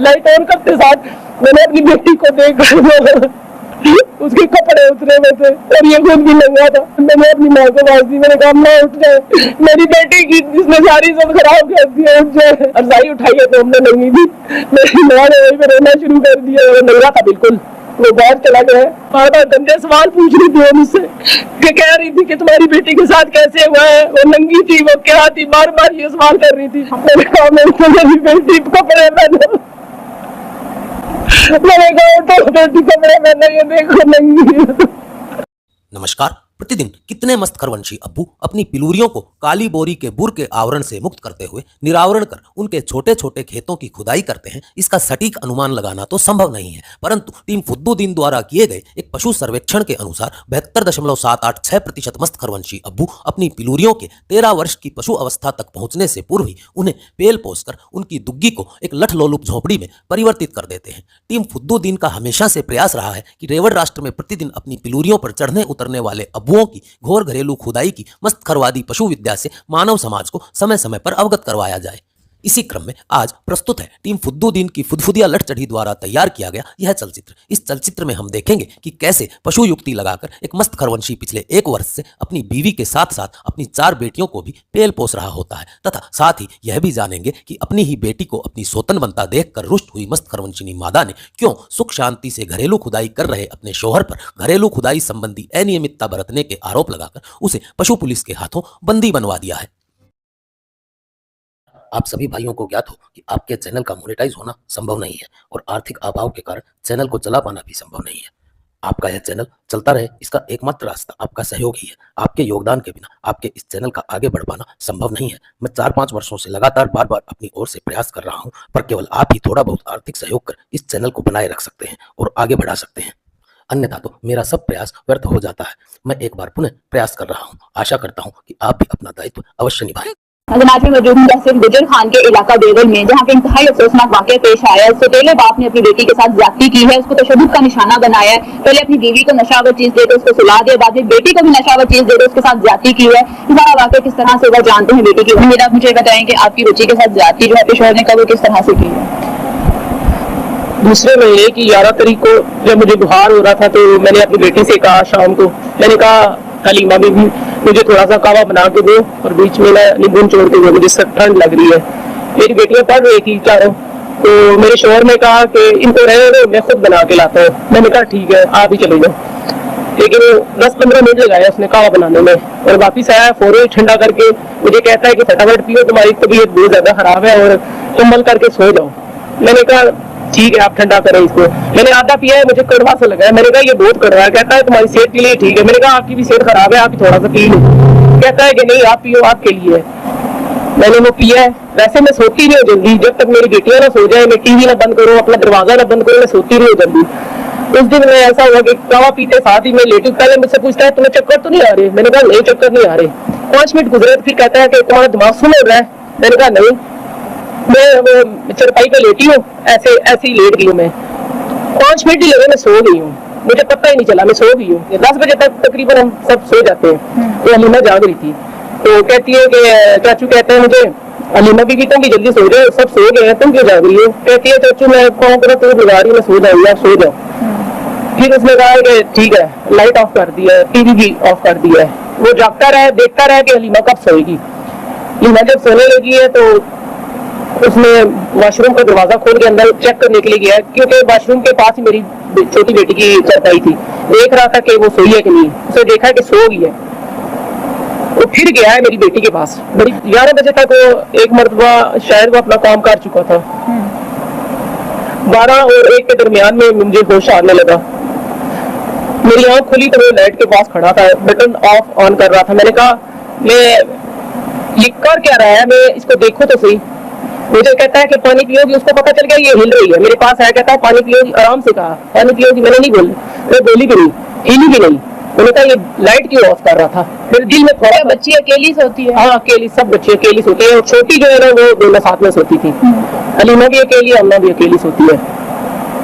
Light on करते साथ मैंने अपनी बेटी को देखा, उसके कपड़े उतरे हुए थे और ये खुद भी नंगा था। मैंने अपनी माँ को आवाज दी, मैंने कहा माँ उठ जाए, मेरी बेटी की जिसने सारी सब खराब कर दिया उठ जाए। रजाई उठाई है तो हमने नंगी थी, मेरी माँ ने वहीं पर रोना शुरू कर दिया। नंगा था बिल्कुल, वो बाहर चला गया। बार बार गंदे सवाल पूछ रही थी मुझसे कि कह रही थी कि तुम्हारी बेटी के साथ कैसे हुआ है, वो नंगी थी, वो क्या थी, बार बार ये सवाल कर रही थी। मैंने कहा मेरी बेटी कपड़े पहनो, मैंने कहा तो बेटी कपड़े पहने, ये देखो नंगी। नमस्कार। प्रतिदिन कितने मस्त खरवंशी अब्बू अपनी पिलूरियों को काली बोरी के बुर के आवरण से मुक्त करते हुए निरावरण कर उनके छोटे छोटे खेतों की खुदाई करते हैं, इसका सटीक अनुमान लगाना तो संभव नहीं है। परंतु टीम फुद्दुद्दीन द्वारा किए गए एक पशु सर्वेक्षण के अनुसार 72.786% मस्त खरवंशी अब्बू अपनी पिलूरियों के 13 वर्ष की पशु अवस्था तक पहुंचने से पूर्व ही उन्हें पेल पोसकर उनकी दुग्गी को एक लठलोलुप झोपड़ी में परिवर्तित कर देते हैं। टीम फुद्दुद्दीन का हमेशा से प्रयास रहा है कि रेवड़ राष्ट्र में प्रतिदिन अपनी पिलूरियों पर चढ़ने उतरने वाले की घोर घरेलू खुदाई की मस्त खरवादी पशु विद्या से मानव समाज को समय समय पर अवगत करवाया जाए। इसी क्रम में आज प्रस्तुत है टीम फुद्दुद्दीन की फुदफुदिया लठ चढ़ी द्वारा तैयार किया गया यह चलचित्र। इस चलचित्र में हम देखेंगे कि कैसे पशु युक्ति लगाकर एक मस्त खरवंशी पिछले 1 वर्ष से अपनी बीवी के साथ साथ अपनी 4 बेटियों को भी पेल पोस रहा होता है, तथा साथ ही यह भी जानेंगे कि अपनी ही बेटी को अपनी सोतन बनता देखकर रुष्ट हुई मस्त खरवंशिनी मादा ने क्यों सुख शांति से घरेलू खुदाई कर रहे अपने शौहर पर घरेलू खुदाई संबंधी अनियमितता बरतने के आरोप लगाकर उसे पशु पुलिस के हाथों बंदी बनवा दिया है। आप सभी भाइयों को ज्ञात हो कि आपके चैनल का मोनेटाइज होना संभव नहीं है और आर्थिक अभाव के कारण चैनल को चला पाना भी संभव नहीं है। आपका यह चैनल चलता रहे, इसका एकमात्र रास्ता आपका सहयोग ही है। आपके योगदान के बिना आपके इस चैनल का आगे बढ़ पाना संभव नहीं है। मैं 4-5 वर्षों से लगातार बार बार अपनी ओर से प्रयास कर रहा हूं, पर केवल आप ही थोड़ा बहुत आर्थिक सहयोग कर इस चैनल को बनाए रख सकते हैं और आगे बढ़ा सकते हैं, अन्यथा तो मेरा सब प्रयास व्यर्थ हो जाता है। मैं एक बार पुनः प्रयास कर रहा हूँ, आशा करता हूँ कि आप भी अपना दायित्व अवश्य निभाएं। आज में मौजूद हूं तहसील गुजर खान के इलाका देवल में, जहां पे इंतहाई अफसोसनाक वाकया पेश आया है। सौतेले बाप ने अपनी बेटी के साथ ज्यादती की है, उसको तशद्दुद का निशाना बनाया है। पहले अपनी बीवी को नशावर चीज देकर उसको सुला दिया, बाद में बेटी को भी नशावर चीज देकर उसके साथ ज्यादती की है। ये सारा वाकया किस तरह से हुआ जानते हैं बेटी की। मेरा आप मुझे बताएं कि आपकी बच्ची के साथ ज्यादती जो है शोहर ने कब किस तरह से की है। दूसरे महीने की 11 तारीख को जब मुझे बुखार हो रहा था तो मैंने अपनी बेटी से कहा, शाम को मैंने कहा हलीमा बीबी मुझे थोड़ा सा कावा बना के दो और बीच में ना नींबू निचोड़ के दो, मुझे ठंड लग रही है। मेरी बेटियां पढ़ रही थी चारों, तो मेरे शोहर ने कहा कि इनको रहने दो, मैं खुद बना के लाता हूँ। मैंने कहा ठीक है आप ही चले जाओ। लेकिन 10-15 मिनट लगाया उसने कावा बनाने में और वापिस आया, फौरन ठंडा करके मुझे कहता है कि फटाफट पियो, तुम्हारी तबीयत बहुत ज्यादा खराब है और तुम मल करके सो जाओ। मैंने कहा ठीक है आप ठंडा करें इसको। मैंने आधा पिया है, मुझे कड़वा सा लगा है। मैंने कहा ये बहुत कड़वा है। कहता है तुम्हारी सेहत के लिए ठीक है। मैंने कहा आपकी भी सेहत खराब है, आप थोड़ा सा पी लो। कहता है कि नहीं आप पियो, आपके लिए है। मैंने वो पिया है। वैसे मैं सोती नहीं हूँ जल्दी, जब तक मेरी बेटियां ना सो जाए, मैं टीवी ना बंद करूँ, अपना दरवाजा ना बंद करूँ, मैं सोती नहीं हूँ जल्दी। उस दिन में ऐसा हुआ कि कावा पीते साथ ही मैं लेटी, पहले मुझसे पूछता है तुम्हें चक्कर तो नहीं आ रहे। मैंने कहा नहीं चक्कर नहीं आ रहे। 5 मिनट गुजरे फिर कहता है कि तुम्हारा दिमाग सुन रहा है। मैंने कहा नहीं, मैं चरपाई पे लेटी हूँ, ऐसे ही लेट गई हूँ। मैं 5 मिनट ही लगे, मैं सो गई हूँ, मुझे पता ही नहीं चला मैं सो गई हूँ। 10 बजे तक तकरीबन हम सब सो जाते हैं। तो हलीमा जाग रही थी, तो कहती है कि चाचू कहते हैं मुझे हलीमा बीबी तुम भी जल्दी सो जाओ, सब सो गए हैं, तुम क्यों जाग रही हो। कहती है चाचू मैं कौन करो तो बुला रही, मैं सो जाऊँ, आप सो जाओ। फिर उसने कहा कि ठीक है, लाइट ऑफ कर दिया है, टीवी भी ऑफ कर दिया है। वो जागता रहे, देखता रहे कि हलीमा कब सोएगी। हलीमा जब सोने लगी है तो उसने वॉशरूम का दरवाजा खोल के अंदर चेक करने के लिए गया, क्योंकि वॉशरूम के पास ही मेरी छोटी बेटी की चरपाई थी। देख रहा था कि वो सोई है कि नहीं। उसने देखा कि सो गई है, वो फिर गया है मेरी बेटी के पास। बड़ी 11 बजे तक वो एक मरतबा शायद वो अपना काम कर चुका था। 12 और 1 के दरमियान में मुझे होश आने लगा। मेरी आंख खुली तो वो लाइट के पास खड़ा था, बटन ऑफ ऑन कर रहा था। मैंने कहा मैं ये कर क्या रहा है, मैं इसको देखो तो सही। मुझे कहता है कि पानी पियोगी, उसको पता चल गया ये हिल रही है। मेरे पास आया, कहता है पानी पियोगी, आराम से कहा पानी पियोगी। मैंने नहीं बोली, मैं बोली भी नहीं, हिली भी नहीं। मैंने कहा ये लाइट क्यों ऑफ कर रहा था। मेरे दिल में थोड़ा, बच्ची अकेली सोती है? हाँ अकेली, सब बच्चे अकेली सोते हैं। छोटी जो है ना वो दोनों साथ में सोती थी। हलीमा भी अकेली, अम्मा भी अकेली सोती है।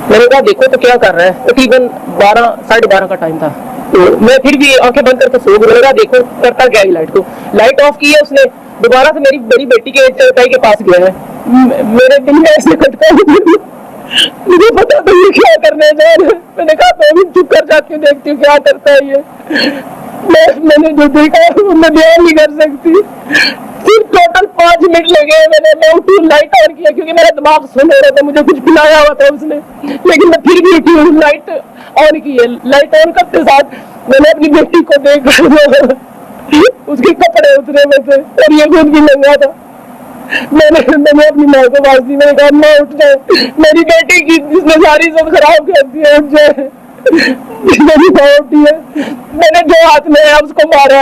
मैंने कहा देखो तो क्या कर रहा है। तकरीबन 12-12:30 का टाइम था, तो मैं फिर भी आंखें बंद करके सो गई। मैंने कहा देखो करता क्या है। लाइट को लाइट ऑफ की है उसने, दोबारा से मेरी बड़ी बेटी के चरपाई के पास गया है। मेरे दिल में ऐसे खटका मुझे पता नहीं ये क्या करने जा रहे हैं। मैंने कहा मैं भी चुप कर जाती हूँ, देखती हूँ क्या करता है ये। मैंने जो देखा मैं बयान नहीं कर सकती। सिर्फ टोटल 5 मिनट लगे, मैं उठी, लाइट ऑन किया क्योंकि मेरा दिमाग सुन रहा था, मुझे कुछ पिलाया हुआ था उसने, लेकिन मैं फिर भी उठी हूँ, लाइट ऑन की है। लाइट ऑन करते साथ मैंने अपनी बेटी को देखा, उसके कपड़े उतरे में थे और ये खुद भी नंगा था। मैंने अपनी माँ को आवाज दी, मैंने कहा माँ उठ जाए, मेरी बेटी की जिसने सारी सब खराब कर दी है, उठ जाए। मेरी माँ उठी है, मैंने जो हाथ में है उसको मारा,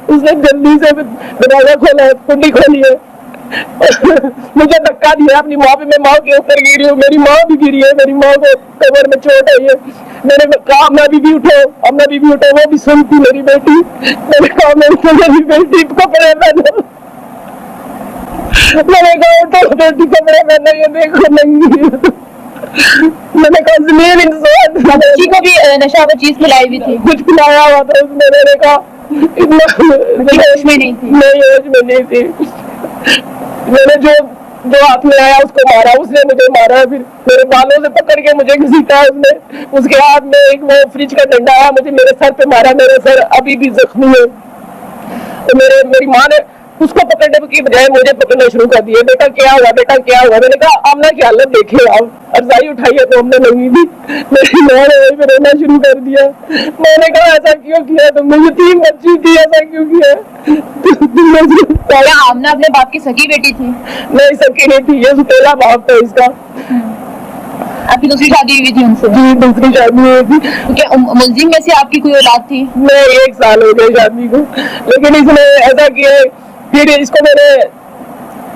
उसने जल्दी से दरवाजा खोला है, कुंडी खोली है, मुझे धक्का दिया अपनी माँ पे। मैं माँ के ऊपर गिरी हूँ, मेरी माँ भी गिरी है, मेरी माँ को कमर में चोट आई है। मैंने कहा अपना बीबी उठो, अपना बीबी उठो, वो भी सुनती मेरी बेटी। मैंने कहा मेरी बेटी कपड़े पहनो, मैंने कहा उठो बेटी कपड़े पहनो, ये देखो नंगी। मैंने कहा जमीन इंसान, बच्ची को भी नशा चीज खिलाई हुई थी, कुछ खिलाया हुआ था उसने। मैंने कहा इतना होश में नहीं थी, नहीं होश में नहीं थी। मैंने जो हाथ में आया उसको मारा, उसने मुझे मारा, फिर मेरे बालों से पकड़ के मुझे घसीटा उसने। उसके हाथ में एक वो फ्रिज का डंडा आया, मुझे मेरे सर पे मारा, मेरे सर अभी भी जख्मी है। तो मेरी माँ ने उसको पकड़ने की बजाय मुझे पकड़ना शुरू कर दिया। बेटा क्या हुआ, बेटा क्या हुआ? मैंने कहा आमना की हालत देखे आप, रजाई उठाई है तो हमने लगी थी। मेरी माँ ने वहीं पे रोना शुरू कर दिया। मैंने कहा ऐसा क्यों किया तुमने, ये 3 बच्ची थी, ऐसा क्यों किया? क्या आमना अपने बाप की सगी बेटी थी? नहीं सकी नहीं थी, ये सुतेला बाप था इसका। आपकी दूसरी शादी हुई थी उनसे? जी दूसरी शादी हुई थी। क्या मुलजिम में से आपकी कोई औलाद थी? मैं 1 साल हो गए शादी को, लेकिन इसने ऐसा किया। फिर इसको मैंने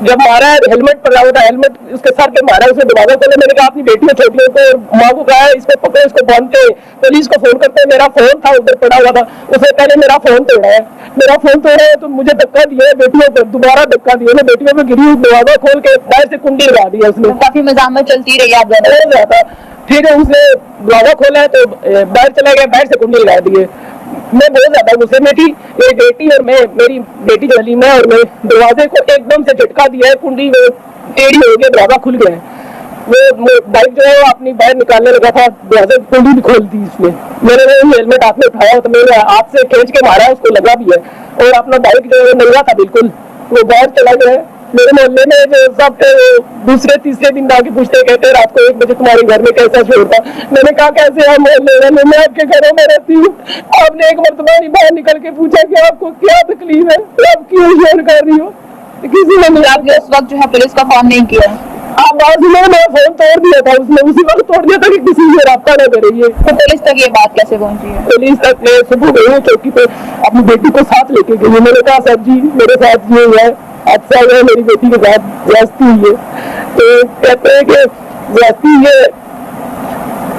जब मारा है, हेलमेट पड़ा हुआ था, हेलमेट उसके सर पे मारा, उसने दरवाजा खोला। मैंने कहा अपनी बेटियों छोटियों को और माँ को कहा इसको पकड़ो, इसको बांधते, पुलिस को फोन करते। मेरा फोन था उधर पड़ा हुआ था, उसने पहले मेरा फोन तोड़ा है, मेरा फोन तोड़ा है तो मुझे धक्का दिया है बेटियों को, दोबारा धक्का दिया। मैं बेटियों पे गिरी, दरवाजा खोल के बाहर से कुंडी लगा दी उसने। काफी मजामत चलती रही आप ज्यादा। फिर उसने दरवाजा खोला है तो बाहर चला गया, बाहर से कुंडी लगा दी है। मैं बहुत ज्यादा गुस्से में थी। मेरी बेटी और मैं, मेरी बेटी जो हलीमा और मैं, दरवाजे को एकदम से झटका दिया है, कुंडी में टेढ़ी हो गई, दरवाजा खुल गया है। वो बाइक जो है वो अपनी बाहर निकालने लगा था, दरवाजे कुंडी भी खोल दी उसने। मैंने हेलमेट हाथ में उठाया तो मैंने हाथ से खींच के मारा, उसको लगा भी है। और अपना बाइक जो है नंगा था बिल्कुल, वो बाहर चला गया है। मेरे मोहल्ले में जो सब थे दूसरे तीसरे दिन आके पूछते, कहते रात को 1 बजे तुम्हारे घर में कैसा छोड़ता? मैंने कहा कैसे है मोहल्ले में, मैं आपके घरों में रहती हूँ। आपने एक मरतबा नहीं बाहर निकल के पूछा कि आपको क्या तकलीफ है, आप क्यों शोर कर रही हो? किसी ने नहीं। आपने उस वक्त जो है पुलिस का फोन नहीं किया? आप बाजू में मेरा फोन तोड़ दिया था उसने, उसी वक्त तोड़ दिया था कि किसी से रब्ता न करेंगे। तो पुलिस तक ये बात कैसे पहुंची है? पुलिस तक मैं सुबह गई हूँ चौकी पे, अपनी बेटी को साथ लेके गई। मैंने कहा सर जी मेरे साथ ये हुआ है, अच्छा है, मेरी बेटी के साथ ज्यादती हुई है। तो कहते हैं कि ज्यादती ये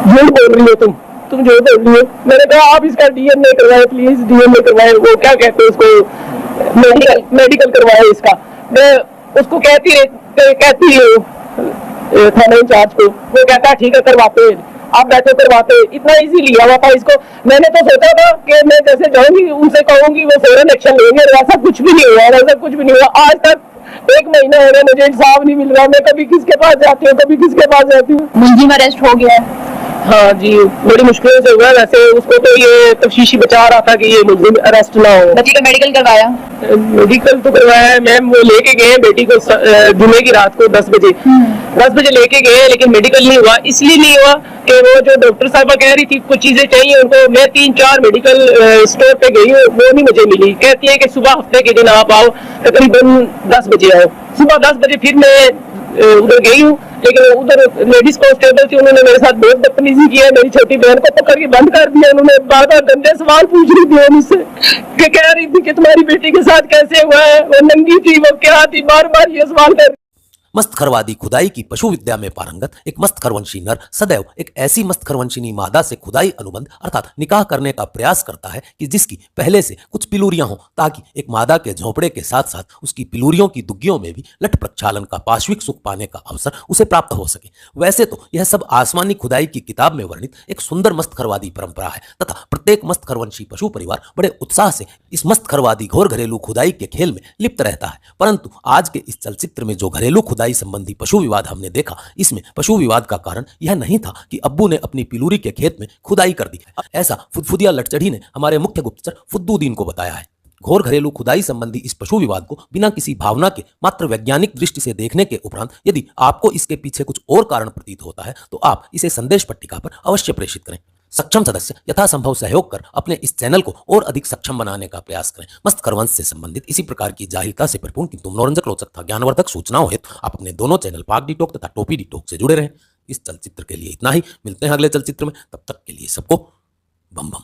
झूठ बोल रही हो, तुम झूठ बोल रही हो। मैंने कहा आप इसका डीएनए करवाए प्लीज, डीएनए करवाए, वो क्या कहते हैं उसको, मेडिकल करवाए इसका। मैं उसको कहती थाना इंचार्ज को, वो कहता है ठीक है करवाते, आप बैठो करवाते। इतना इजी लिया हुआ था इसको। मैंने तो सोचा था कि मैं जैसे जाऊंगी उनसे कहूंगी वो फौरन एक्शन लेंगे, वैसा कुछ भी नहीं हुआ, वैसा कुछ भी नहीं हुआ। आज तक 1 महीना हो गया मुझे इंसाफ नहीं मिल रहा। मैं कभी किसके पास जाती हूँ, कभी किसके पास जाती हूँ। मुलजिम अरेस्ट हो गया है? हाँ जी, बड़ी मुश्किल से हुआ। वैसे उसको तो ये तफ्तीशी बचा रहा था कि ये मुलजिम अरेस्ट ना हो। बच्ची का मेडिकल करवाया? मेडिकल तो करवाया है मैम, वो लेके गए बेटी को जुमे की रात को 10 बजे लेके गए, लेकिन मेडिकल नहीं हुआ। इसलिए नहीं हुआ कि वो जो डॉक्टर साहबा कह रही थी कुछ चीजें चाहिए उनको, मैं 3-4 मेडिकल स्टोर पे गई हूँ, वो नहीं मुझे मिली। कहती है कि सुबह हफ्ते के दिन आप आओ, तकरीबन 10 बजे आओ। सुबह 10 बजे फिर मैं उधर गई हूँ, लेकिन उधर लेडीज कांस्टेबल थी, उन्होंने मेरे साथ बहुत बदतमीजी की है। मेरी छोटी बहन को पकड़ के बंद कर दिया। उन्होंने बार-बार गंदे सवाल पूछ रही थी मुझसे, कि कह रही थी कि तुम्हारी बेटी के साथ कैसे हुआ है, वो नंगी थी, वो क्या थी, बार-बार ये सवाल कर। मस्त खरवादी खुदाई की पशु विद्या में पारंगत एक मस्त खरवंशी नर सदैव एक ऐसी मस्त खरवंशिनी मादा से खुदाई अनुबंध अर्थात निकाह करने का प्रयास करता है कि जिसकी पहले से कुछ पिलूरियां हों, ताकि एक मादा के झोंपड़े के साथ साथ उसकी पिलूरियों की दुग्गियों में भी लठ प्रक्षालन का पाश्विक सुख पाने का अवसर उसे प्राप्त हो सके। वैसे तो यह सब आसमानी खुदाई की किताब में वर्णित एक सुंदर मस्त खरवादी परंपरा है तथा प्रत्येक मस्त खरवंशी पशु परिवार बड़े उत्साह से इस मस्त खरवादी घोर घरेलू खुदाई के खेल में लिप्त रहता है। परंतु आज के इस चलचित्र में जो घरेलू खुदाई खुदाई संबंधी पशु विवाद हमने देखा, इसमें पशु विवाद का कारण यह नहीं था कि अब्बू ने अपनी पिलूरी के खेत में खुदाई कर दी, ऐसा फुदफुदिया लटचढ़ी ने हमारे मुख्य गुप्तचर फुद्दुद्दीन को बताया है। घोर घरेलू खुदाई संबंधी इस पशु विवाद को बिना किसी भावना के मात्र वैज्ञानिक दृष्टि से देखने के उपरांत यदि आपको इसके पीछे कुछ और कारण प्रतीत होता है तो आप इसे संदेश पट्टिका पर अवश्य प्रेषित करें। सक्षम सदस्य यथासंभव सहयोग कर अपने इस चैनल को और अधिक सक्षम बनाने का प्रयास करें। मस्त खरवंश से संबंधित इसी प्रकार की जाहिलता से परिपूर्ण किंतु मनोरंजक, रोचक तथा ज्ञानवर्धक सूचनाओं हेतु आप अपने दोनों चैनल पाक डी टॉक तथा टोपी डी टॉक से जुड़े रहें। इस चलचित्र के लिए इतना ही, मिलते हैं अगले चलचित्र में, तब तक के लिए सबको बम बम।